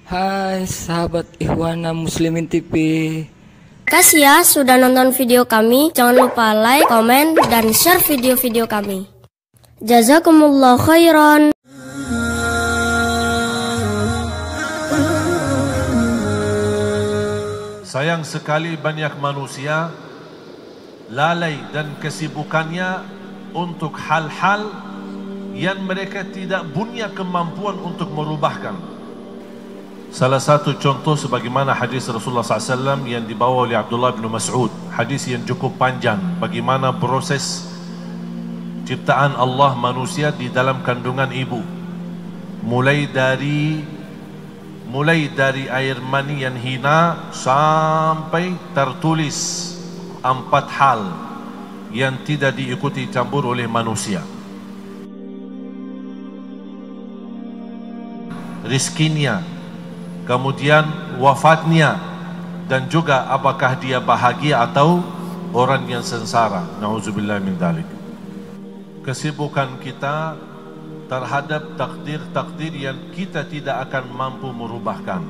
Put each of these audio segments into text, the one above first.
Hai sahabat Ikhwana Muslimin TV. Kasih ya sudah nonton video kami. Jangan lupa like, komen, dan share video-video kami. Jazakumullah khairan. Sayang sekali banyak manusia lalai dan kesibukannya untuk hal-hal yang mereka tidak punya kemampuan untuk merubahkan. Salah satu contoh sebagaimana hadis Rasulullah SAW yang dibawa oleh Abdullah bin Mas'ud, hadis yang cukup panjang, bagaimana proses ciptaan Allah manusia di dalam kandungan ibu, mulai dari air mani yang hina sampai tertulis 4 hal yang tidak diikuti campur oleh manusia. Rizkinya, kemudian wafatnya, dan juga apakah dia bahagia atau orang yang sengsara. Nauzubillah min dzalik. Kesibukan kita terhadap takdir-takdir yang kita tidak akan mampu merubahkan.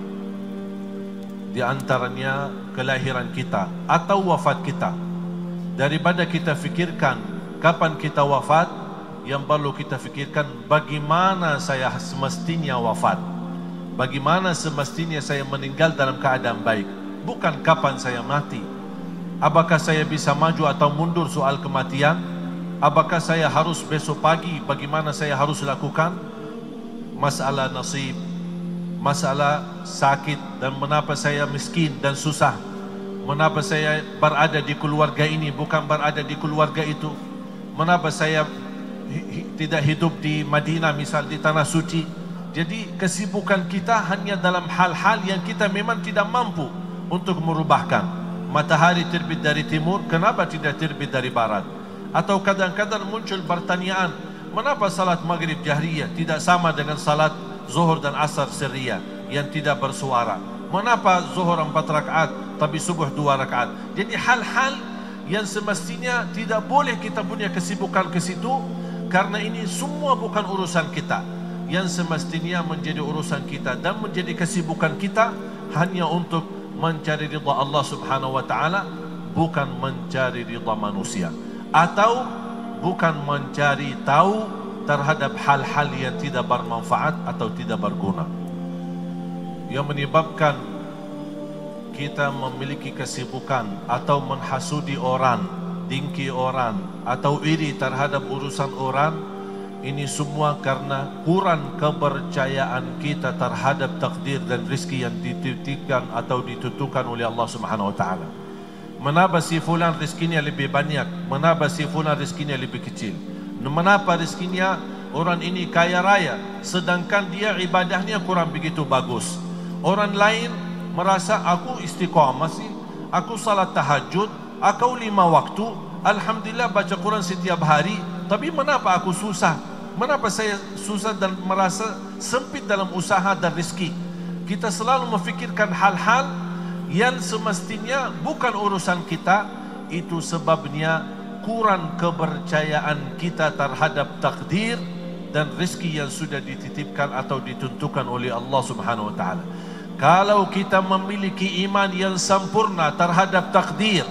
Di antaranya kelahiran kita atau wafat kita. Daripada kita fikirkan kapan kita wafat, yang perlu kita fikirkan bagaimana saya semestinya wafat, bagaimana semestinya saya meninggal dalam keadaan baik, bukan kapan saya mati. Apakah saya bisa maju atau mundur soal kematian? Apakah saya harus besok pagi, bagaimana saya harus lakukan? Masalah nasib, masalah sakit, dan mengapa saya miskin dan susah, mengapa saya berada di keluarga ini bukan berada di keluarga itu, mengapa saya tidak hidup di Madinah misal, di tanah suci. Jadi kesibukan kita hanya dalam hal-hal yang kita memang tidak mampu untuk merubahkan. Matahari terbit dari timur, kenapa tidak terbit dari barat? Atau kadang-kadang muncul pertanyaan, mengapa salat maghrib jahriyah tidak sama dengan salat zuhur dan asar sirriyah yang tidak bersuara? Mengapa zuhur 4 rakaat tapi subuh 2 rakaat? Jadi hal-hal yang semestinya tidak boleh kita punya kesibukan ke situ, karena ini semua bukan urusan kita. Yang semestinya menjadi urusan kita dan menjadi kesibukan kita hanya untuk mencari ridha Allah Subhanahu wa taala, bukan mencari ridha manusia, atau bukan mencari tahu terhadap hal-hal yang tidak bermanfaat atau tidak berguna. Yang menyebabkan kita memiliki kesibukan atau menghasudi orang, dengki orang, atau iri terhadap urusan orang, ini semua karena kurang kepercayaan kita terhadap takdir dan rezeki yang dititipkan atau ditentukan oleh Allah Subhanahu wa taala. Mengapa si fulan rezekinya lebih banyak, mengapa si fulan rezekinya lebih kecil? Mengapa rezekinya orang ini kaya raya sedangkan dia ibadahnya kurang begitu bagus? Orang lain merasa aku istiqamah sih, aku salat tahajud, aku 5 waktu, alhamdulillah baca Quran setiap hari, tapi mengapa aku susah? Mengapa saya susah dan merasa sempit dalam usaha dan rezeki? Kita selalu memfikirkan hal-hal yang semestinya bukan urusan kita. Itu sebabnya kurang kepercayaan kita terhadap takdir dan rezeki yang sudah dititipkan atau ditentukan oleh Allah Subhanahu wa taala. Kalau kita memiliki iman yang sempurna terhadap takdir,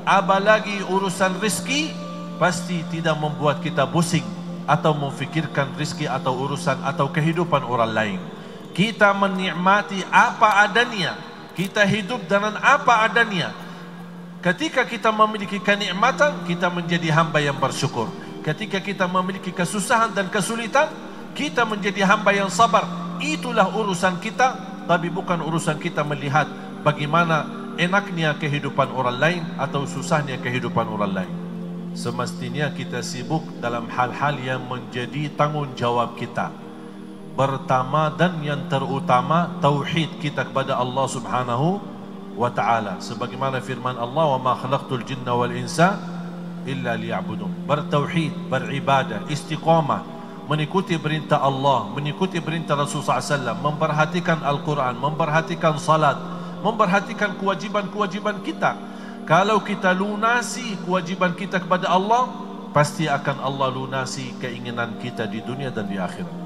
apalagi urusan rezeki, pasti tidak membuat kita pusing atau memfikirkan rezeki atau urusan atau kehidupan orang lain. Kita menikmati apa adanya, kita hidup dengan apa adanya. Ketika kita memiliki kenikmatan, kita menjadi hamba yang bersyukur. Ketika kita memiliki kesusahan dan kesulitan, kita menjadi hamba yang sabar. Itulah urusan kita, tapi bukan urusan kita melihat bagaimana enaknya kehidupan orang lain atau susahnya kehidupan orang lain. Semestinya kita sibuk dalam hal-hal yang menjadi tanggungjawab kita. Pertama dan yang terutama, tauhid kita kepada Allah Subhanahu wa ta'ala. Sebagaimana firman Allah, wa ma khalaqtul jinna wal insa illa liya'budun. Bertauhid, beribadah, istiqamah, mengikuti perintah Allah, mengikuti perintah Rasulullah SAW, memperhatikan Al-Quran, memperhatikan salat, memperhatikan kewajiban-kewajiban kita. Kalau kita lunasi kewajiban kita kepada Allah, pasti akan Allah lunasi keinginan kita di dunia dan di akhirat.